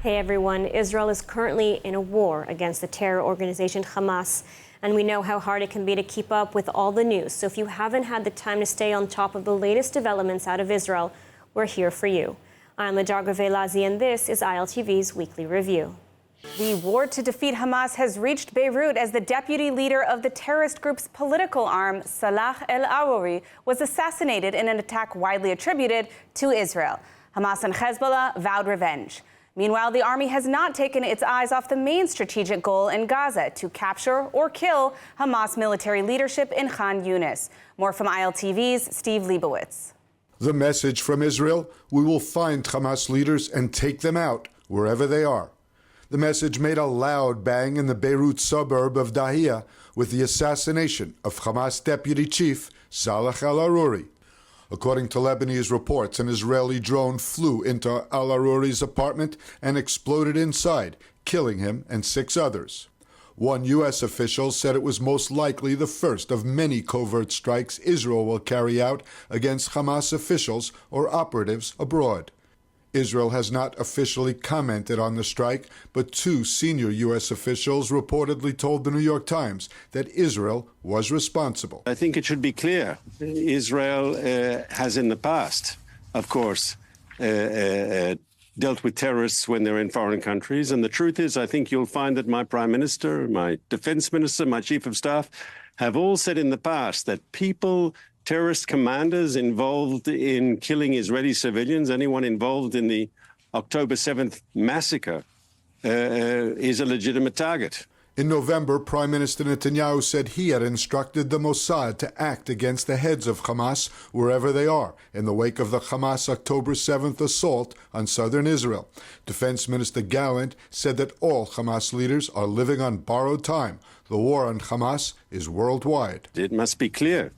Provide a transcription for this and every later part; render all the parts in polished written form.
Hey everyone, Israel is currently in a war against the terror organization Hamas, and we know how hard it can be to keep up with all the news. So if you haven't had the time to stay on top of the latest developments out of Israel, we're here for you. I'm Lajar Gavelazi, and this is ILTV's Weekly Review. The war to defeat Hamas has reached Beirut as the deputy leader of the terrorist group's political arm, Salah al-Arouri, was assassinated in an attack widely attributed to Israel. Hamas and Hezbollah vowed revenge. Meanwhile, the army has not taken its eyes off the main strategic goal in Gaza, to capture or kill Hamas military leadership in Khan Yunis. More from ILTV's Steve Leibowitz. The message from Israel: we will find Hamas leaders and take them out wherever they are. The message made a loud bang in the Beirut suburb of Dahia with the assassination of Hamas deputy chief Salah al-Arouri. According to Lebanese reports, an Israeli drone flew into al-Arouri's apartment and exploded inside, killing him and 6 others. One U.S. official said it was most likely the first of many covert strikes Israel will carry out against Hamas officials or operatives abroad. Israel has not officially commented on the strike, but 2 senior U.S. officials reportedly told the New York Times that Israel was responsible. I think it should be clear. Israel has in the past, of course, dealt with terrorists when they're in foreign countries. And the truth is, I think you'll find that my Prime Minister, my Defense Minister, my Chief of Staff have all said in the past that terrorist commanders involved in killing Israeli civilians, anyone involved in the October 7th massacre, is a legitimate target. In November, Prime Minister Netanyahu said he had instructed the Mossad to act against the heads of Hamas wherever they are, in the wake of the Hamas October 7th assault on southern Israel. Defense Minister Gallant said that all Hamas leaders are living on borrowed time. The war on Hamas is worldwide. It must be clear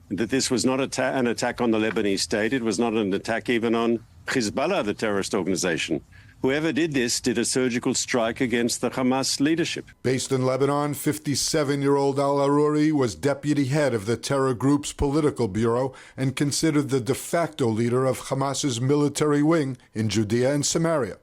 that this was not an attack on the Lebanese state. It was not an attack even on Hezbollah, the terrorist organization. Whoever did this did a surgical strike against the Hamas leadership. Based in Lebanon, 57-year-old al-Arouri was deputy head of the terror group's political bureau and considered the de facto leader of Hamas's military wing in Judea and Samaria.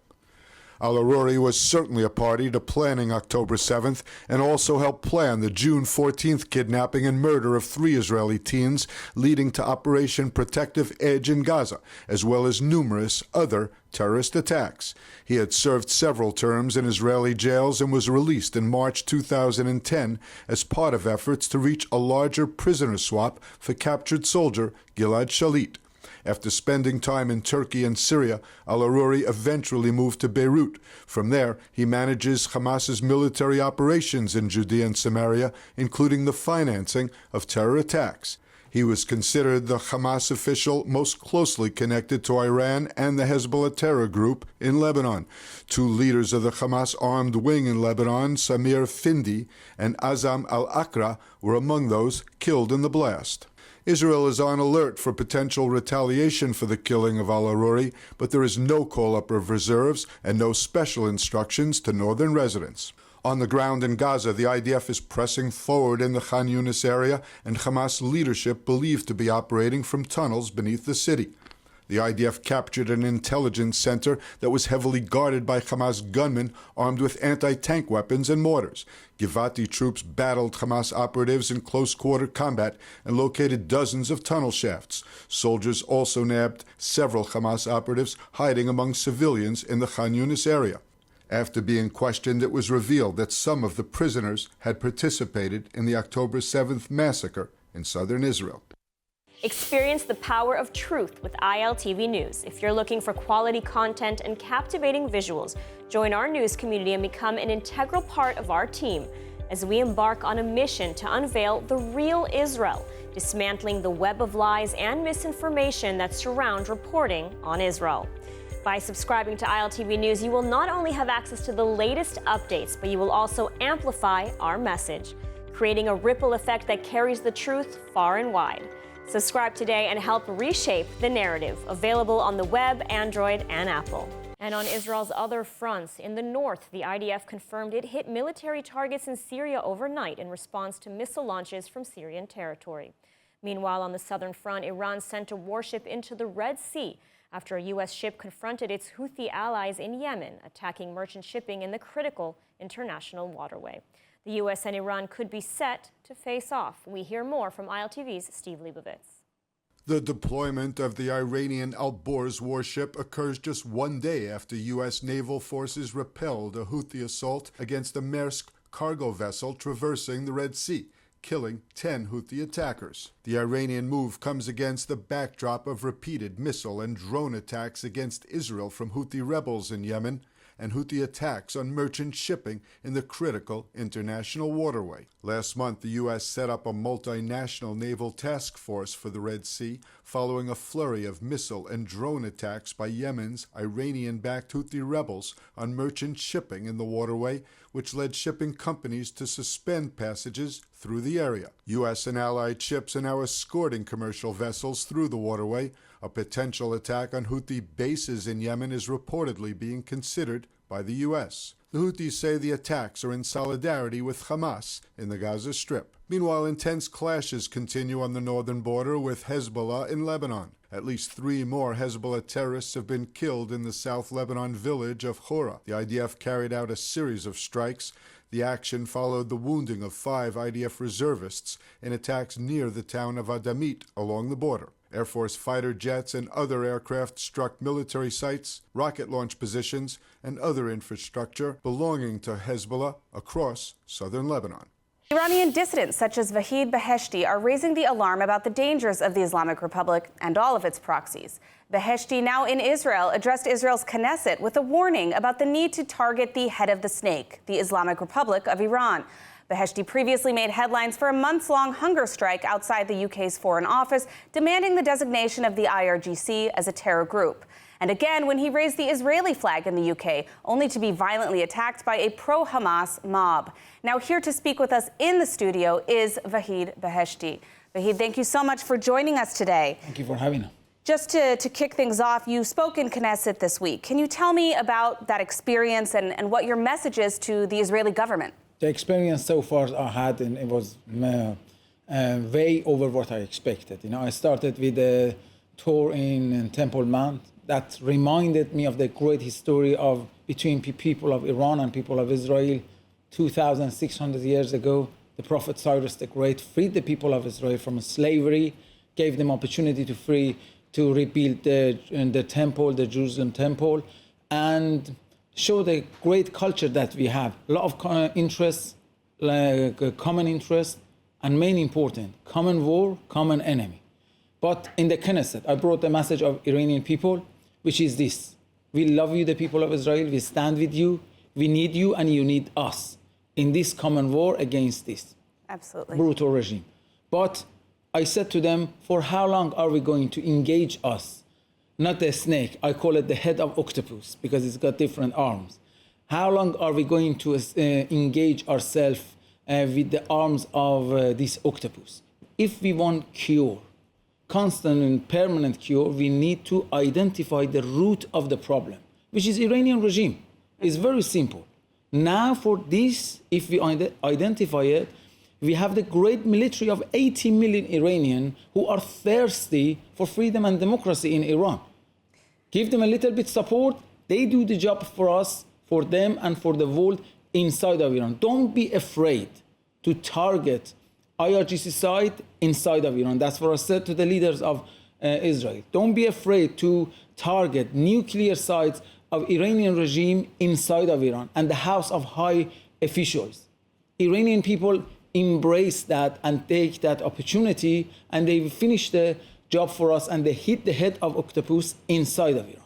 Al-Arouri was certainly a party to planning October 7th and also helped plan the June 14th kidnapping and murder of 3 Israeli teens, leading to Operation Protective Edge in Gaza, as well as numerous other terrorist attacks. He had served several terms in Israeli jails and was released in March 2010 as part of efforts to reach a larger prisoner swap for captured soldier Gilad Shalit. After spending time in Turkey and Syria, al-Arouri eventually moved to Beirut. From there, he manages Hamas's military operations in Judea and Samaria, including the financing of terror attacks. He was considered the Hamas official most closely connected to Iran and the Hezbollah terror group in Lebanon. 2 leaders of the Hamas armed wing in Lebanon, Samir Findi and Azam al-Akra, were among those killed in the blast. Israel is on alert for potential retaliation for the killing of al-Arouri, but there is no call-up of reserves and no special instructions to northern residents. On the ground in Gaza, the IDF is pressing forward in the Khan Yunis area, and Hamas leadership believed to be operating from tunnels beneath the city. The IDF captured an intelligence center that was heavily guarded by Hamas gunmen armed with anti-tank weapons and mortars. Givati troops battled Hamas operatives in close-quarter combat and located dozens of tunnel shafts. Soldiers also nabbed several Hamas operatives hiding among civilians in the Khan Yunis area. After being questioned, it was revealed that some of the prisoners had participated in the October 7th massacre in southern Israel. Experience the power of truth with ILTV News. If you're looking for quality content and captivating visuals, join our news community and become an integral part of our team as we embark on a mission to unveil the real Israel, dismantling the web of lies and misinformation that surround reporting on Israel. By subscribing to ILTV News, you will not only have access to the latest updates, but you will also amplify our message, creating a ripple effect that carries the truth far and wide. Subscribe today and help reshape the narrative. Available on the web, Android, and Apple. And on Israel's other fronts, in the north, the IDF confirmed it hit military targets in Syria overnight in response to missile launches from Syrian territory. Meanwhile, on the southern front, Iran sent a warship into the Red Sea after a U.S. ship confronted its Houthi allies in Yemen, attacking merchant shipping in the critical international waterway. The U.S. and Iran could be set to face off. We hear more from ILTV's Steve Leibovitz. The deployment of the Iranian al-Arouri warship occurs just one day after U.S. naval forces repelled a Houthi assault against a Maersk cargo vessel traversing the Red Sea, killing 10 Houthi attackers. The Iranian move comes against the backdrop of repeated missile and drone attacks against Israel from Houthi rebels in Yemen and Houthi attacks on merchant shipping in the critical international waterway. Last month, the U.S. set up a multinational naval task force for the Red Sea following a flurry of missile and drone attacks by Yemen's Iranian-backed Houthi rebels on merchant shipping in the waterway, which led shipping companies to suspend passages through the area. U.S. and allied ships are now escorting commercial vessels through the waterway. A potential attack on Houthi bases in Yemen is reportedly being considered by the U.S. The Houthis say the attacks are in solidarity with Hamas in the Gaza Strip. Meanwhile, intense clashes continue on the northern border with Hezbollah in Lebanon. At least 3 more Hezbollah terrorists have been killed in the South Lebanon village of Khora. The IDF carried out a series of strikes. The action followed the wounding of 5 IDF reservists in attacks near the town of Adamit along the border. Air Force fighter jets and other aircraft struck military sites, rocket launch positions, and other infrastructure belonging to Hezbollah across southern Lebanon. Iranian dissidents such as Ved Bsei are raising the alarm about the dangers of the Islamic Republic and all of its proxies. Bsei, now in Israel, addressed Israel's Knesset with a warning about the need to target the head of the snake, the Islamic Republic of Iran. Bsei previously made headlines for a months-long hunger strike outside the UK's Foreign Office, demanding the designation of the IRGC as a terror group. And again, when he raised the Israeli flag in the UK, only to be violently attacked by a pro-Hamas mob. Now, here to speak with us in the studio is Ved Bsei. Ved, thank you so much for joining us today. Thank you for having us. Just to kick things off, you spoke in Knesset this week. Can you tell me about that experience and what your message is to the Israeli government? The experience so far I had, and it was way over what I expected. I started with a tour in Temple Mount that reminded me of the great history of between people of Iran and people of Israel. 2,600 years ago, the Prophet Cyrus the Great freed the people of Israel from slavery, gave them opportunity to rebuild the temple, the Jerusalem temple, and show the great culture that we have. A lot of interests, common interests, and main important, common war, common enemy. But in the Knesset, I brought the message of Iranian people, which is this: we love you, the people of Israel, we stand with you, we need you, and you need us in this common war against this brutal regime. But I said to them, for how long are we going to engage us? Not the snake, I call it the head of octopus because it's got different arms. How long are we going to engage ourselves with the arms of this octopus? If we want cure, constant and permanent cure, we need to identify the root of the problem, which is Iranian regime. It's very simple. Now for this, if we identify it, we have the great military of 80 million Iranians who are thirsty for freedom and democracy in Iran. Give them a little bit support, they do the job for us, for them and for the world inside of Iran. Don't be afraid to target IRGC side inside of Iran. That's what I said to the leaders of Israel. Don't be afraid to target nuclear sites of Iranian regime inside of Iran and the House of High Officials. Iranian people embrace that and take that opportunity, and they finish the job for us and they hit the head of octopus inside of Iran.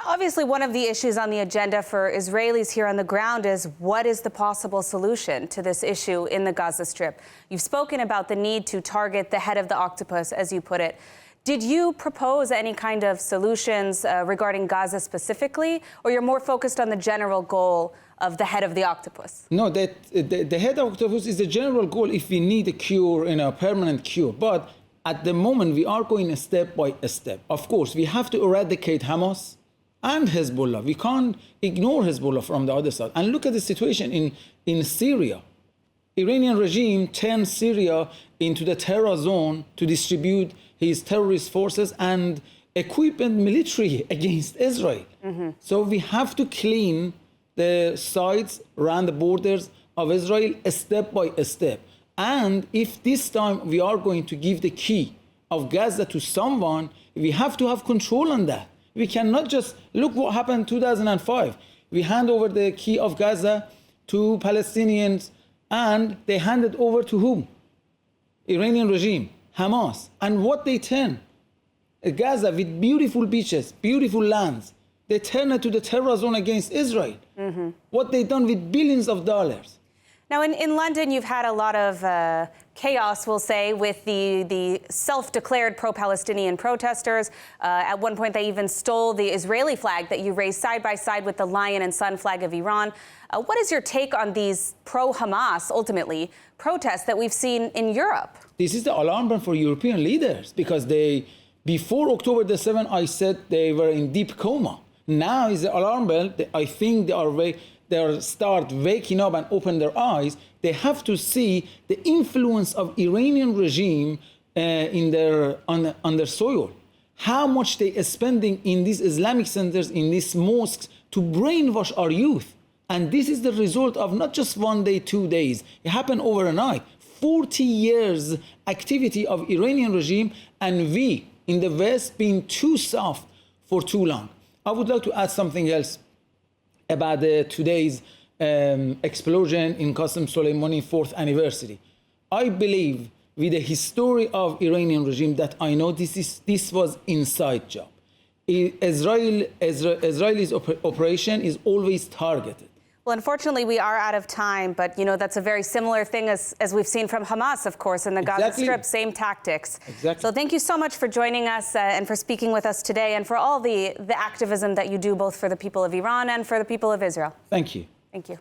Obviously, one of the issues on the agenda for Israelis here on the ground is what is the possible solution to this issue in the Gaza Strip? You've spoken about the need to target the head of the octopus, as you put it. Did you propose any kind of solutions regarding Gaza specifically, or you're more focused on the general goal of the head of the octopus? No, the head of octopus is the general goal if we need a cure, a permanent cure. But at the moment, we are going step by step. Of course, we have to eradicate Hamas and Hezbollah. We can't ignore Hezbollah from the other side. And look at the situation in Syria. Iranian regime turned Syria into the terror zone to distribute his terrorist forces and equipment military against Israel. So we have to clean the sides around the borders of Israel step by step. And if this time we are going to give the key of Gaza to someone, we have to have control on that. We cannot just look what happened in 2005. We hand over the key of Gaza to Palestinians, and they handed over to whom? Iranian regime, Hamas. And what they turn? Gaza with beautiful beaches, beautiful lands. They turn it to the terror zone against Israel. What they done with billions of dollars. Now, in London, you've had a lot of chaos, we'll say, with the self-declared pro-Palestinian protesters. At one point, they even stole the Israeli flag that you raised side by side with the lion and sun flag of Iran. What is your take on these pro-Hamas, ultimately, protests that we've seen in Europe? This is the alarm bell for European leaders, because before October the 7th, I said they were in deep coma. Now is the alarm bell. I think they start waking up and open their eyes. They have to see the influence of Iranian regime on their soil. How much they are spending in these Islamic centers, in these mosques, to brainwash our youth. And this is the result of not just 1 day, 2 days. It happened overnight. 40 years activity of Iranian regime, and we in the West being too soft for too long. I would like to add something else about today's explosion in Qasem Soleimani 4th anniversary. I believe with the history of Iranian regime that I know this was inside job. Israel's operation is always targeted. Well, unfortunately, we are out of time, but, that's a very similar thing as we've seen from Hamas, of course, in the Gaza Strip, same tactics. Exactly. So thank you so much for joining us and for speaking with us today, and for all the activism that you do, both for the people of Iran and for the people of Israel. Thank you. Thank you.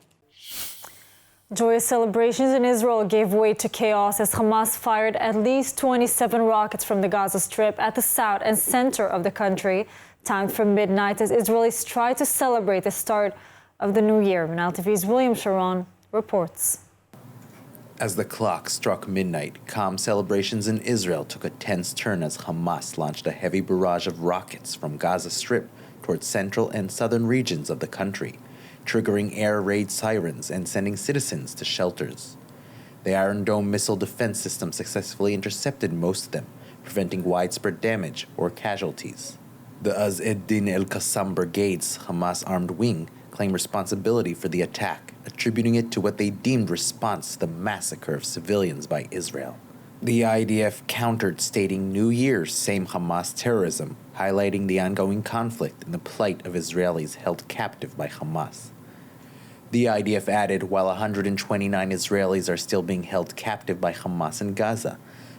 Joyous celebrations in Israel gave way to chaos as Hamas fired at least 27 rockets from the Gaza Strip at the south and center of the country, timed for midnight as Israelis tried to celebrate the start of the new year. ILTV's William Sharon reports. As the clock struck midnight, calm celebrations in Israel took a tense turn as Hamas launched a heavy barrage of rockets from Gaza Strip towards central and southern regions of the country, triggering air raid sirens and sending citizens to shelters. The Iron Dome missile defense system successfully intercepted most of them, preventing widespread damage or casualties. The Az ed-Din el-Qassam Brigade's Hamas-armed wing claimed responsibility for the attack, attributing it to what they deemed response to the massacre of civilians by Israel. The IDF countered, stating New Year's same Hamas terrorism, highlighting the ongoing conflict and the plight of Israelis held captive by Hamas. The IDF added, while 129 Israelis are still being held captive by Hamas in Gaza,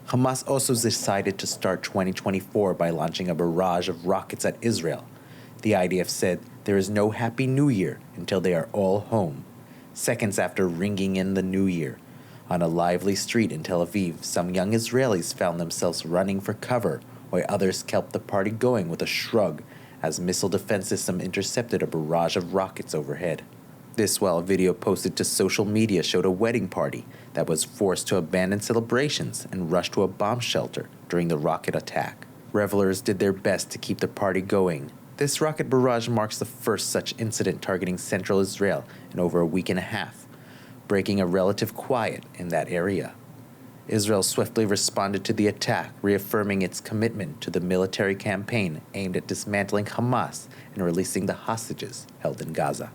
Hamas also decided to start 2024 by launching a barrage of rockets at Israel. The IDF said there is no Happy New Year until they are all home. Seconds after ringing in the New Year, on a lively street in Tel Aviv, some young Israelis found themselves running for cover, while others kept the party going with a shrug as missile defense system intercepted a barrage of rockets overhead. This while a video posted to social media showed a wedding party that was forced to abandon celebrations and rush to a bomb shelter during the rocket attack. Revelers did their best to keep the party going. This rocket barrage marks the first such incident targeting central Israel in over a week and a half, breaking a relative quiet in that area. Israel swiftly responded to the attack, reaffirming its commitment to the military campaign aimed at dismantling Hamas and releasing the hostages held in Gaza.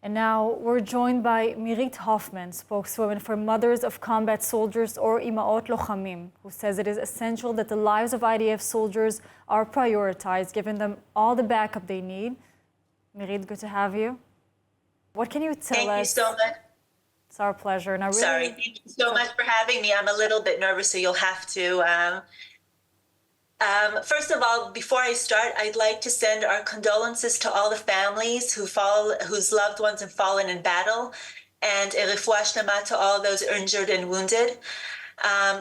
And now we're joined by Mirit Hoffman, spokeswoman for Mothers of Combat Soldiers, or Imaot Lochamim, who says it is essential that the lives of IDF soldiers are prioritized, giving them all the backup they need. Mirit, good to have you. What can you tell us? Thank you so much. It's our pleasure. And Sorry, thank you so much for having me. I'm a little bit nervous, so you'll have to. First of all, before I start, I'd like to send our condolences to all the families whose loved ones have fallen in battle, and a refuah shlema to all those injured and wounded.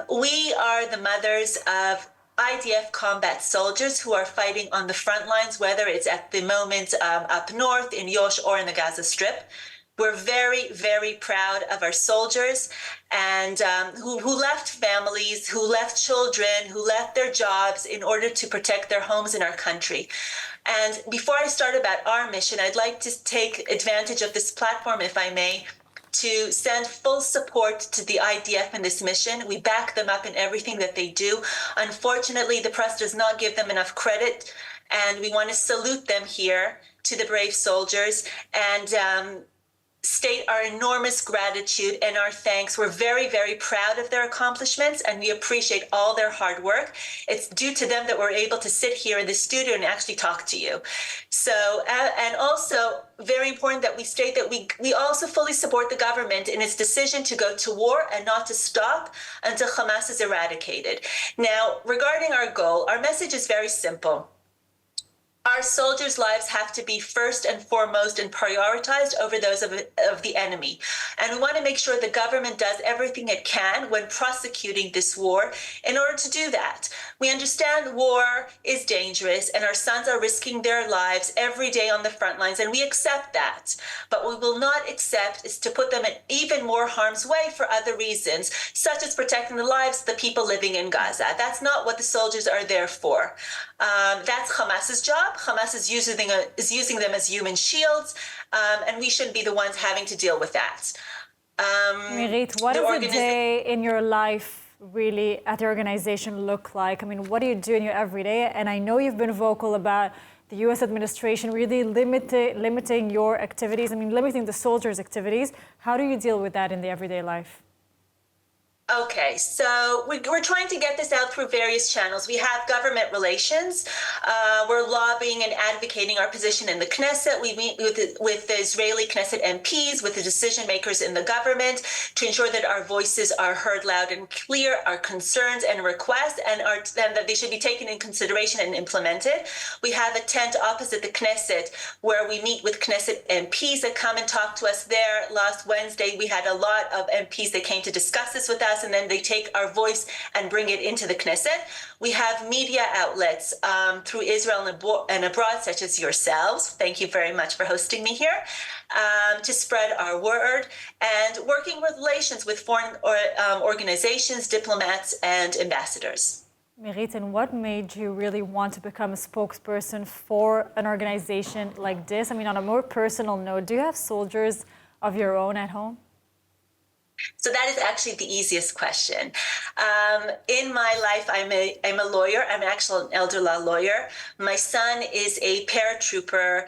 We are the mothers of IDF combat soldiers who are fighting on the front lines, whether it's at the moment up north in Yosh or in the Gaza Strip. We're very, very proud of our soldiers and who left families, who left children, who left their jobs in order to protect their homes in our country. And before I start about our mission, I'd like to take advantage of this platform, if I may, to send full support to the IDF in this mission. We back them up in everything that they do. Unfortunately, the press does not give them enough credit, and we want to salute them here to the brave soldiers and state our enormous gratitude and our thanks. We're very, very proud of their accomplishments, and we appreciate all their hard work. It's due to them that we're able to sit here in the studio and actually talk to you. So, and also very important that we state that we also fully support the government in its decision to go to war and not to stop until Hamas is eradicated. Now, regarding our goal, our message is very simple. Our soldiers' lives have to be first and foremost and prioritized over those of the enemy. And we want to make sure the government does everything it can when prosecuting this war in order to do that. We understand war is dangerous and our sons are risking their lives every day on the front lines, and we accept that. But what we will not accept is to put them in even more harm's way for other reasons, such as protecting the lives of the people living in Gaza. That's not what the soldiers are there for. That's Hamas's job. Hamas is using them as human shields, and we shouldn't be the ones having to deal with that. Mirit, what does a day in your life really at the organization look like? I mean, what do you do in your everyday? And I know you've been vocal about the U.S. administration really limiting your activities, limiting the soldiers' activities. How do you deal with that in the everyday life? Okay, so we're trying to get this out through various channels. We have government relations. We're lobbying and advocating our position in the Knesset. We meet with the Israeli Knesset MPs, with the decision makers in the government to ensure that our voices are heard loud and clear, our concerns and requests, and that they should be taken in consideration and implemented. We have a tent opposite the Knesset where we meet with Knesset MPs that come and talk to us there. Last Wednesday, we had a lot of MPs that came to discuss this with us, and then they take our voice and bring it into the Knesset. We have media outlets through Israel and abroad, such as yourselves. Thank you very much for hosting me here, to spread our word and working with relations with foreign organizations, diplomats, and ambassadors. Mirit, and what made you really want to become a spokesperson for an organization like this? On a more personal note, do you have soldiers of your own at home? So that is actually the easiest question. In my life, I'm a lawyer. I'm actually an elder law lawyer. My son is a paratrooper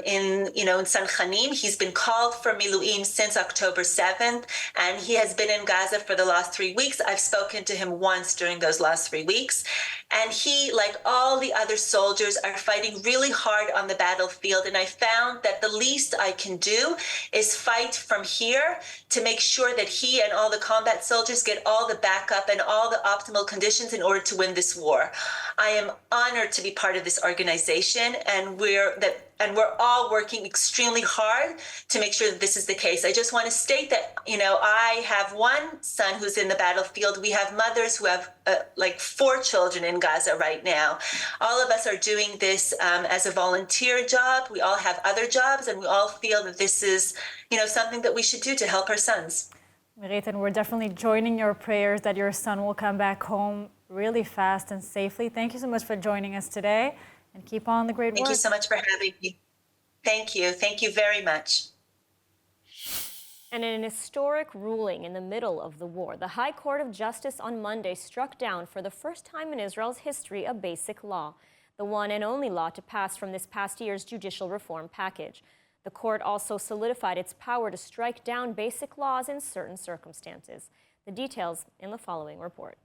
in Sanchanim. He's been called for Miluim since October 7th, and he has been in Gaza for the last 3 weeks. I've spoken to him once during those last 3 weeks. And he, like all the other soldiers, are fighting really hard on the battlefield. And I found that the least I can do is fight from here to make sure that he and all the combat soldiers get all the backup and all the optimal conditions in order to win this war. I am honored to be part of this organization, and we're all working extremely hard to make sure that this is the case. I just want to state that, I have one son who's in the battlefield. We have mothers who have 4 children in Gaza right now. All of us are doing this as a volunteer job. We all have other jobs, and we all feel that this is, something that we should do to help our sons. Mirit, and we're definitely joining your prayers that your son will come back home really fast and safely. Thank you so much for joining us today, and keep on the great work. Thank you so much for having me. Thank you. Thank you very much. And in an historic ruling in the middle of the war, the High Court of Justice on Monday struck down for the first time in Israel's history a basic law, the one and only law to pass from this past year's judicial reform package. The court also solidified its power to strike down basic laws in certain circumstances. The details in the following report.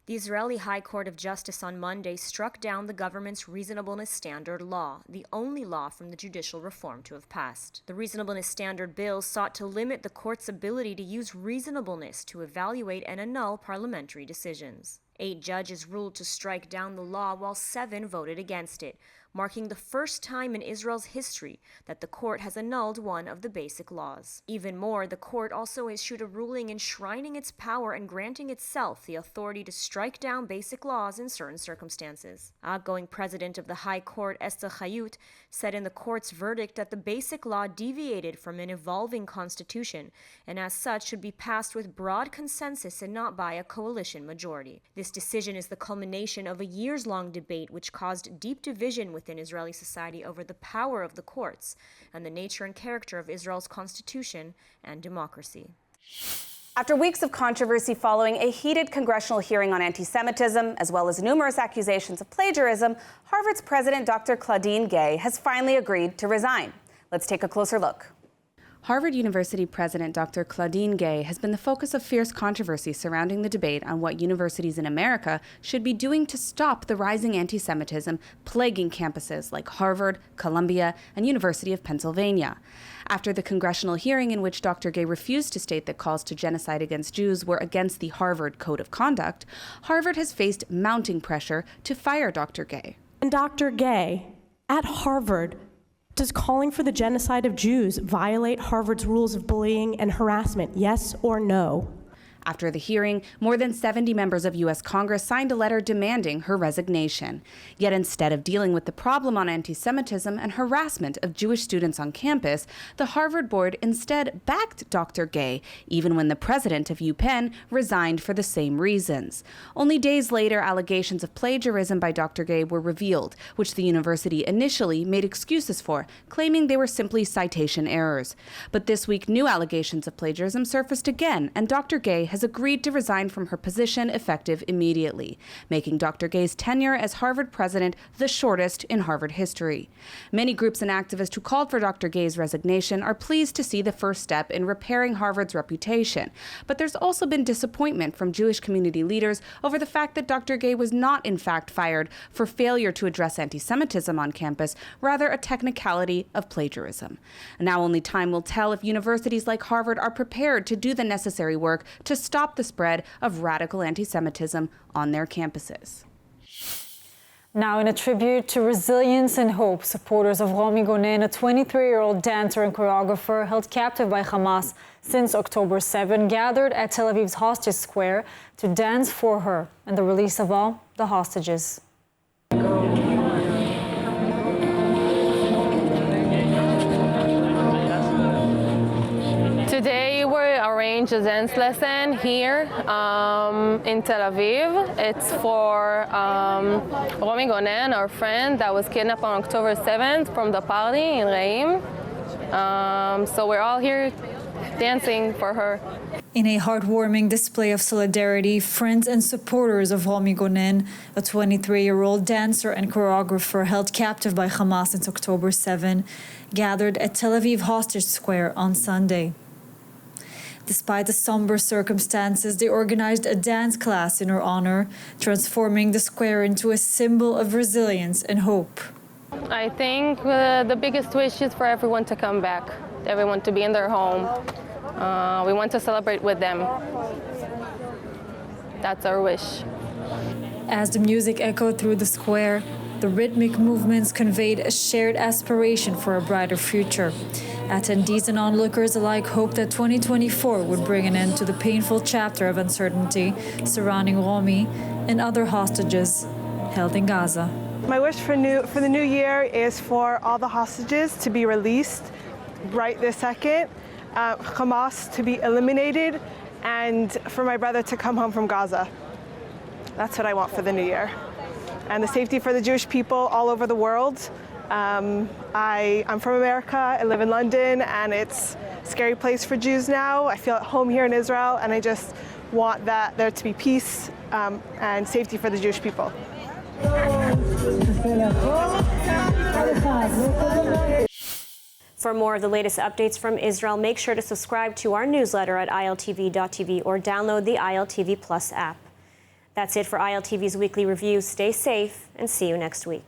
The Israeli High Court of Justice on Monday struck down the government's reasonableness standard law, the only law from the judicial reform to have passed. The reasonableness standard bill sought to limit the court's ability to use reasonableness to evaluate and annul parliamentary decisions. 8 judges ruled to strike down the law while 7 voted against it. marking the first time in Israel's history that the court has annulled one of the basic laws. Even more, the court also issued a ruling enshrining its power and granting itself the authority to strike down basic laws in certain circumstances. Outgoing president of the High Court, Esther Hayut, said in the court's verdict that the basic law deviated from an evolving constitution and as such should be passed with broad consensus and not by a coalition majority. This decision is the culmination of a years-long debate which caused deep division within Israeli society over the power of the courts and the nature and character of Israel's constitution and democracy. After weeks of controversy following a heated congressional hearing on anti-Semitism, as well as numerous accusations of plagiarism, Harvard's president, Dr. Claudine Gay, has finally agreed to resign. Let's take a closer look. Harvard University President Dr. Claudine Gay has been the focus of fierce controversy surrounding the debate on what universities in America should be doing to stop the rising anti-Semitism plaguing campuses like Harvard, Columbia, and University of Pennsylvania. After the congressional hearing in which Dr. Gay refused to state that calls to genocide against Jews were against the Harvard Code of Conduct, Harvard has faced mounting pressure to fire Dr. Gay. And Dr. Gay, at Harvard, does calling for the genocide of Jews violate Harvard's rules of bullying and harassment, yes or no? After the hearing, more than 70 members of U.S. Congress signed a letter demanding her resignation. Yet instead of dealing with the problem on anti-Semitism and harassment of Jewish students on campus, the Harvard board instead backed Dr. Gay, even when the president of UPenn resigned for the same reasons. Only days later, allegations of plagiarism by Dr. Gay were revealed, which the university initially made excuses for, claiming they were simply citation errors. But this week, new allegations of plagiarism surfaced again, and Dr. Gay has agreed to resign from her position effective immediately, making Dr. Gay's tenure as Harvard president the shortest in Harvard history. Many groups and activists who called for Dr. Gay's resignation are pleased to see the first step in repairing Harvard's reputation. But there's also been disappointment from Jewish community leaders over the fact that Dr. Gay was not in fact fired for failure to address anti-Semitism on campus, rather a technicality of plagiarism. And now only time will tell if universities like Harvard are prepared to do the necessary work to stop the spread of radical anti-Semitism on their campuses. Now, in a tribute to resilience and hope, supporters of Romi Gan, a 23-year-old dancer and choreographer held captive by Hamas since October 7, gathered at Tel Aviv's Hostage Square to dance for her and the release of all the hostages. Today we arranged a dance lesson here in Tel Aviv. It's for Romi Gan, our friend that was kidnapped on October 7th from the party in Reim. So we're all here dancing for her. In a heartwarming display of solidarity, friends and supporters of Romi Gan, a 23-year-old dancer and choreographer held captive by Hamas since October 7, gathered at Tel Aviv Hostage Square on Sunday. Despite the somber circumstances, they organized a dance class in her honor, transforming the square into a symbol of resilience and hope. I think the biggest wish is for everyone to come back, everyone to be in their home. We want to celebrate with them. That's our wish. As the music echoed through the square, the rhythmic movements conveyed a shared aspiration for a brighter future. Attendees and onlookers alike hoped that 2024 would bring an end to the painful chapter of uncertainty surrounding Romi and other hostages held in Gaza. My wish for the new year is for all the hostages to be released right this second, Hamas to be eliminated, and for my brother to come home from Gaza. That's what I want for the new year. And the safety for the Jewish people all over the world. I'm from America, I live in London, and it's a scary place for Jews now. I feel at home here in Israel, and I just want that there to be peace and safety for the Jewish people. For more of the latest updates from Israel, make sure to subscribe to our newsletter at iltv.tv or download the ILTV Plus app. That's it for ILTV's weekly review. Stay safe and see you next week.